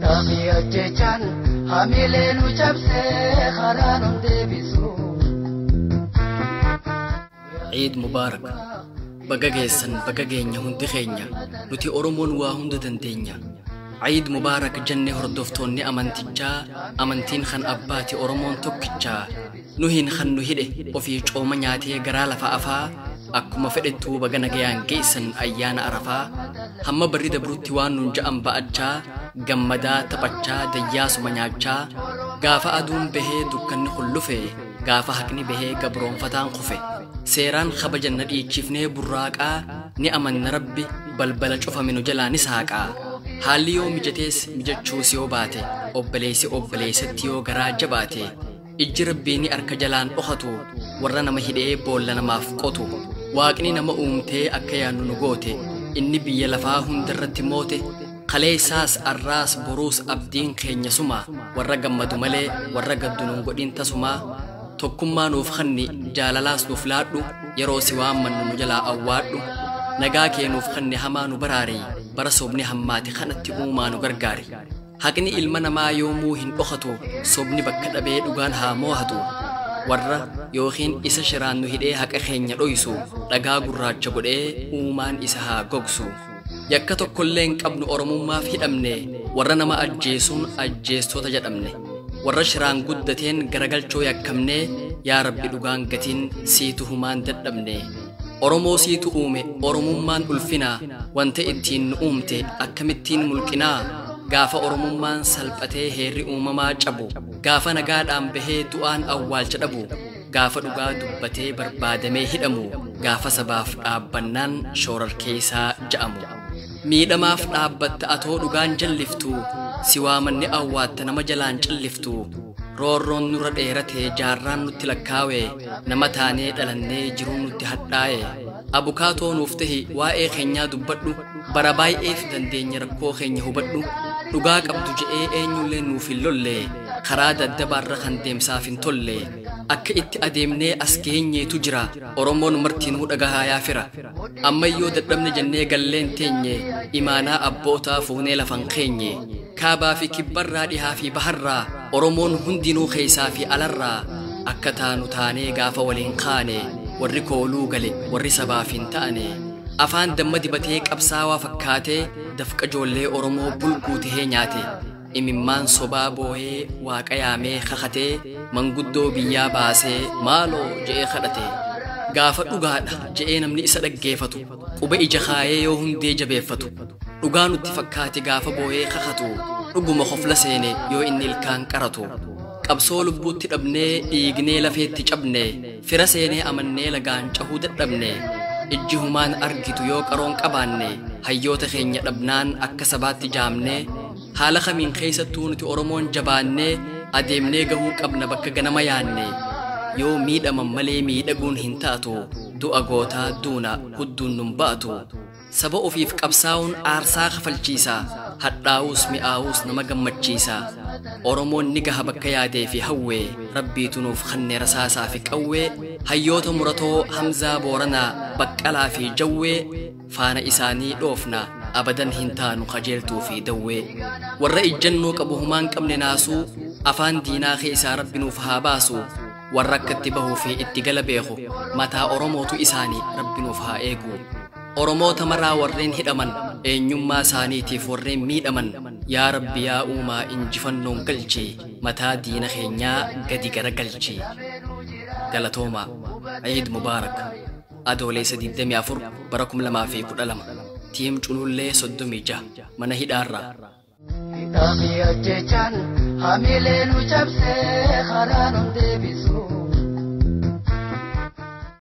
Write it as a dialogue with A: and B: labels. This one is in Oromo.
A: Dami ajechan hamile nu chabse kharanum debisu.
B: Eid Mubarak. Bagagesan bagagenya hundi khenya nuti Oromoon waa hunda dandeenya. Eid Mubarak jenne hordoftoonni amantiin khan abbaati Oromoon tokkicha nuhin khan nuhide ofii cooma nyaatee garaa lafa afaa akkuma fedhettuu baga nagayaan geessan ayyaana arafaa hamma barri dabrutti waan nun ja'an ba'achaa gammadaa taphachaa dayyaasuma nyaachaa gaafa aduun bahee dukkanni khullufe gaafa haqni bahee gabroonfataan kufe seeraan khabajan nadhiichifnee burraaqaa ni amanna rabbi balbala cufaminu jalaa ni saaqaa haalli yoo mijatees mijachuus yoo baate obboleessatti yoo garaa jabaate ijji rabbii ni arka jalaan dhokatu warra nama hidhee boolla namaaf qotu waaqni nama uumtee akka yaannu nu goote inni biyya lafaa hundarratti moote kaleessaas arraas boruus abdiin keenya suma warra gammadu malee warra gaddu nun godhin tasuma tokkummaa nuuf khanni jaalalaas nuuf laadhu yeroo si waammannu nu jalaa awwaadhu nagaa kee nuuf khanni hamaa nu baraari bara sobni hammaati kanatti uumaa nu gargaari haqni ilma namaa yoomuu hin dhokatu sobni bakka dhabee dhugaan haa moohatu warra yookiin isa shiraan nu hidhee haqa keenya dhoysu dhagaa gurraacha godhee uumaan isa haa gogsu yakka tokkollee hin qabnu oromummaaf hidhamne warra nama ajjeesuun ajjeestota jedhamne warra shiraan guddateen garagalchoo yakkamne yaa rabbi dhugaan gatiin siitu humaan dadhabne Oromoo siitu uume oromummaan ulfinaa wanta ittiin nu uumte akkamittiin mulqinaa gaafa oromummaan salphatee heerri uumamaa cabu gaafa nagaadhaan bahee du'aan awwaalcha dhabu gaafa dhugaa dubbatee barbaadamee hidhamu gaafa sabaaf dhaabbannaan shoorarkeessaa ja'amu miidhamaaf dhaabbatta atoo dhugaan jalliftu si waamanni awwaatta nama jalaan calliftu roorroon nurra dheeratee jaarraan nutti lakkaawe nama taanee dhalannee jiruun nutti hadhaa'e abukaatoo nuuf tahi waa'ee keenyaa dubbadhu bara baay'eef dandeenya rakkoo keenya hubadhu dhugaa qabdu je'ee eenyullee nuuf hin lolle karaa daddabaarra kan deemsaaf hin tolle akka itti adeemnee as geenyeetu jira Oromoon martiinuu dhagahaa yaa fira ammayyoo dadhabne jennee galleen teenye imaanaa abbootaa fuunee lafan keenye kaabaa fi kibbarraa dhihaa fi baharraa Oromoon hundinuu keessaa fi alarraa akka taanu taanee gaafa waliin kaane warri kooluu gale warri sabaaf hin ta'ane afaan damma dibatee qabsaawaa fakkaatee dafqa joollee Oromoo bulguu tahee nyaate imimmaan sobaa boohee waaqa yaamee kakatee manguddoo biyyaa baasee maaloo je'ee kadhate gaafa dhugaadha je'ee namni isa dhaggeeffatu quba ija kaayee yoo hundee jabeeffatu dhugaa nutti fakkaate gaafa boohee kakatu dhuguma khofla seene yoo inni ilkaan qaratu qabsoo lubbuutti dhabnee dhiignee lafeetti cabne fira seenee amannee lagaan cahuu dadhabne ijji humaan argitu yoo qaroon qabaanne hayyoota keenya dhabnaan akka sabaatti jaamne haala kamiin keessattuu nuti Oromoon jabaannee adeemnee gahuu qabna bakka ganama yaanne yoo miidhaman malee miidhaguun hin taatu du'a gootaa duuna hudduun nun baatu saba ofiif qabsaa'uun aarsaa kafalchiisa hadhaa'uus mi'aawuus nama gammachiisa Oromoon ni gaha bakka yaadee fi hawwee rabbiitu nuuf khanne rasaasaa fi qawwee hayyoota muratoo Hamzaa Booranaa Baqqalaa fi Jawwee faana isaanii dhoofna abadan hin taanu qajeeltuu fi dawwee warra ijjannoo qabu humaan qabne naasuu afaan diinaa keessaa rabbi nuuf haa baasu warra akkatti bahuu fi itti gala beeku mataa Oromootu isaanii rabbi nuuf haa eegu Oromoota maraa warreen hidhaman eenyummaa isaaniitiif warreen miidhaman yaa rabbi yaa uumaa injifannoon galchi mataa diina keenyaa gadi gara galchi galatooma Eid Mubarak adoolessa 24 bara 2012 tiim cunullee 36 mana hidhaarraa
A: Dami ajechan hamile nu chabse kharanum debisu.